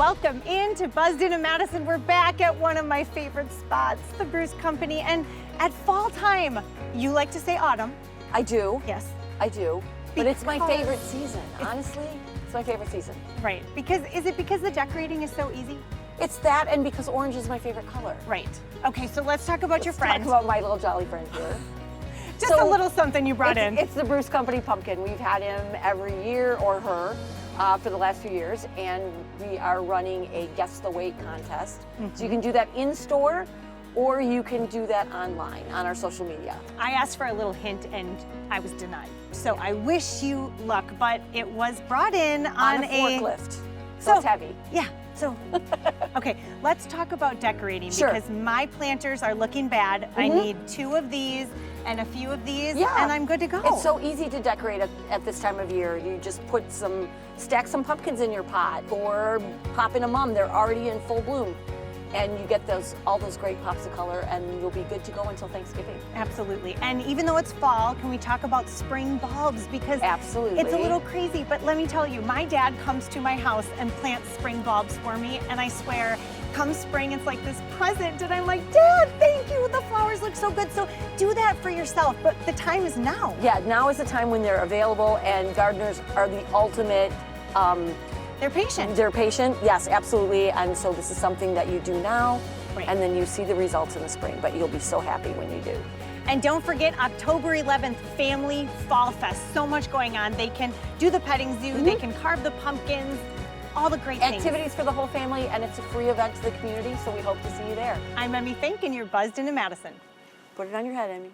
welcome into Buzzed Into Madison. We're back at one of my favorite spots, the Bruce Company. And at fall time, you like to say autumn. I do. Yes. I do. But it's my favorite season. Honestly, it's my favorite season. Right. Is it because the decorating is so easy? It's that and because orange is my favorite color. Right. Okay, so let's talk about your friend. Talk about my little jolly friend here. Just a little something you brought in. It's the Bruce Company pumpkin. We've had him every year, or her, for the last few years, and we are running a guess the weight contest. So you can do that in store, or you can do that online on our social media. I asked for a little hint and I was denied. So I wish you luck, but it was brought in on a forklift. So it's heavy. Yeah. So, okay, let's talk about decorating because my planters are looking bad. I need 2 of these and a few of these, and I'm good to go. It's so easy to decorate at this time of year. You just stack some pumpkins in your pot or pop in a mum. They're already in full bloom. And you get all those great pops of color, and you'll be good to go until Thanksgiving. Absolutely. And even though it's fall, can we talk about spring bulbs? Because it's a little crazy, but let me tell you, my dad comes to my house and plants spring bulbs for me, and I swear, come spring, it's like this present, and I'm like, Dad, thank you, the flowers look so good. So do that for yourself, but the time is now. Yeah, now is the time when they're available, and gardeners are the ultimate, they're patient. They're patient, yes, absolutely. And so this is something that you do now, and then you see the results in the spring, but you'll be so happy when you do. And don't forget October 11th, Family Fall Fest. So much going on. They can do the petting zoo, they can carve the pumpkins, all the great things. Activities for the whole family, and it's a free event to the community, so we hope to see you there. I'm Emmy Fink, and you're Buzzed Into Madison. Put it on your head, Emmy.